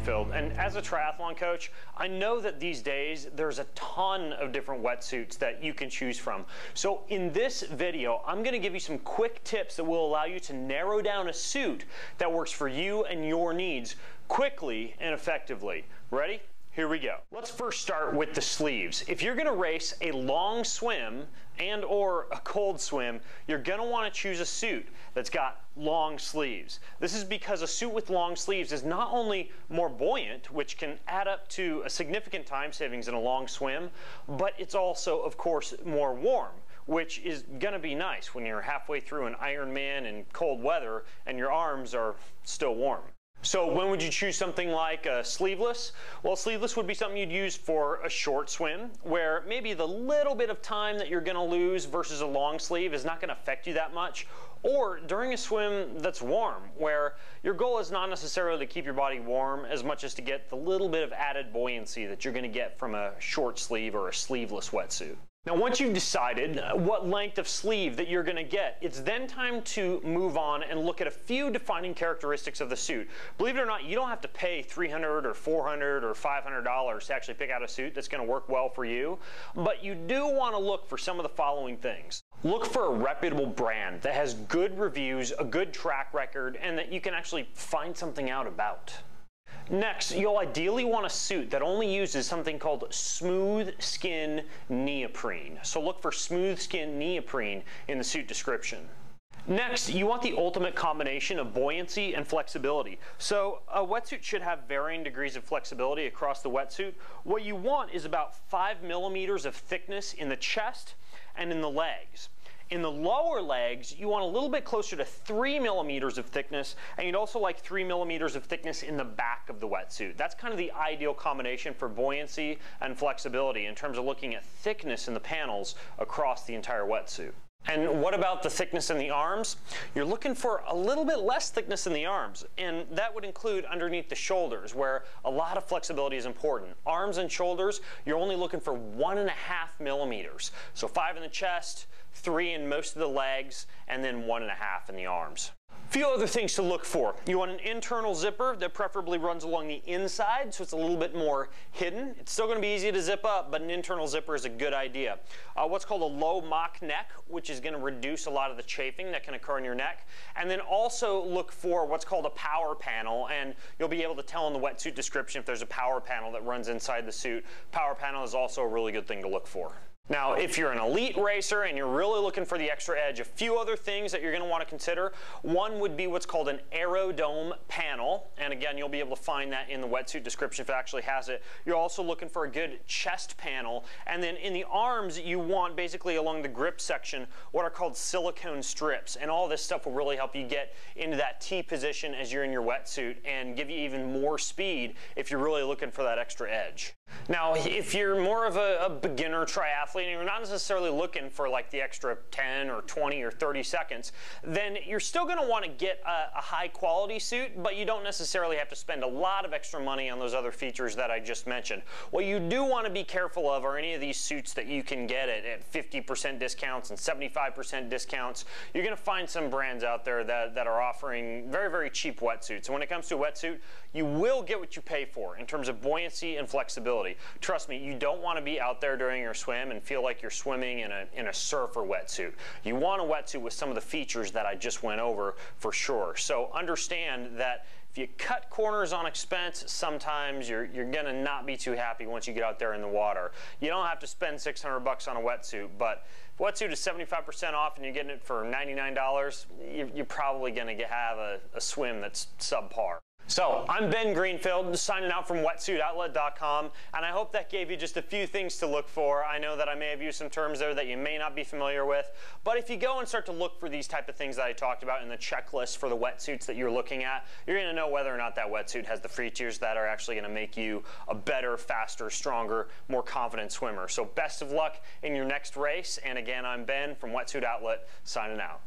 Greenfield, and as a triathlon coach, I know that these days there's a ton of different wetsuits that you can choose from. So in this video, I'm going to give you some quick tips that will allow you to narrow down a suit that works for you and your needs quickly and effectively. Ready? Here we go. Let's first start with the sleeves. If you're gonna race a long swim and or a cold swim, you're gonna wanna choose a suit that's got long sleeves. This is because a suit with long sleeves is not only more buoyant, which can add up to a significant time savings in a long swim, but it's also, of course, more warm, which is gonna be nice when you're halfway through an Ironman in cold weather and your arms are still warm. So when would you choose something like a sleeveless? Well, sleeveless would be something you'd use for a short swim where maybe the little bit of time that you're gonna lose versus a long sleeve is not gonna affect you that much. Or during a swim that's warm, where your goal is not necessarily to keep your body warm as much as to get the little bit of added buoyancy that you're gonna get from a short sleeve or a sleeveless wetsuit. Now, once you've decided what length of sleeve that you're gonna get, it's then time to move on and look at a few defining characteristics of the suit. Believe it or not, you don't have to pay $300 or $400 or $500 to actually pick out a suit that's gonna work well for you, but you do wanna look for some of the following things. Look for a reputable brand that has good reviews, a good track record, and that you can actually find something out about. Next, you'll ideally want a suit that only uses something called smooth skin neoprene. So look for smooth skin neoprene in the suit description. Next, you want the ultimate combination of buoyancy and flexibility. So a wetsuit should have varying degrees of flexibility across the wetsuit. What you want is about 5 millimeters of thickness in the chest and in the legs. In the lower legs, you want a little bit closer to 3 millimeters of thickness, and you'd also like 3 millimeters of thickness in the back of the wetsuit. That's kind of the ideal combination for buoyancy and flexibility in terms of looking at thickness in the panels across the entire wetsuit. And what about the thickness in the arms? You're looking for a little bit less thickness in the arms, and that would include underneath the shoulders, where a lot of flexibility is important. Arms and shoulders, you're only looking for 1.5 millimeters. So 5 in the chest, 3 in most of the legs, and then 1.5 in the arms. A few other things to look for. You want an internal zipper that preferably runs along the inside, so it's a little bit more hidden. It's still going to be easy to zip up, but an internal zipper is a good idea. What's called a low mock neck, which is going to reduce a lot of the chafing that can occur in your neck. And then also look for what's called a power panel, and you'll be able to tell in the wetsuit description if there's a power panel that runs inside the suit. Power panel is also a really good thing to look for. Now, if you're an elite racer and you're really looking for the extra edge, a few other things that you're going to want to consider. One would be what's called an aerodome panel, and again, you'll be able to find that in the wetsuit description if it actually has it. You're also looking for a good chest panel, and then in the arms, you want basically along the grip section what are called silicone strips, and all this stuff will really help you get into that T position as you're in your wetsuit and give you even more speed if you're really looking for that extra edge. Now, if you're more of a beginner triathlete and you're not necessarily looking for like the extra 10 or 20 or 30 seconds, then you're still going to want to get a high quality suit, but you don't necessarily have to spend a lot of extra money on those other features that I just mentioned. What you do want to be careful of are any of these suits that you can get at 50% discounts and 75% discounts. You're going to find some brands out there that are offering very, very cheap wetsuits. And when it comes to a wetsuit, you will get what you pay for in terms of buoyancy and flexibility. Trust me, you don't want to be out there during your swim and feel like you're swimming in a surfer wetsuit. You want a wetsuit with some of the features that I just went over for sure. So understand that if you cut corners on expense, sometimes you're gonna not be too happy once you get out there in the water. You don't have to spend $600 on a wetsuit, but if a wetsuit is 75% off and you're getting it for $99, you're probably gonna have a swim that's subpar. So, I'm Ben Greenfield, signing out from wetsuitoutlet.com, and I hope that gave you just a few things to look for. I know that I may have used some terms there that you may not be familiar with, but if you go and start to look for these type of things that I talked about in the checklist for the wetsuits that you're looking at, you're going to know whether or not that wetsuit has the features that are actually going to make you a better, faster, stronger, more confident swimmer. So best of luck in your next race, and again, I'm Ben from Wetsuit Outlet, signing out.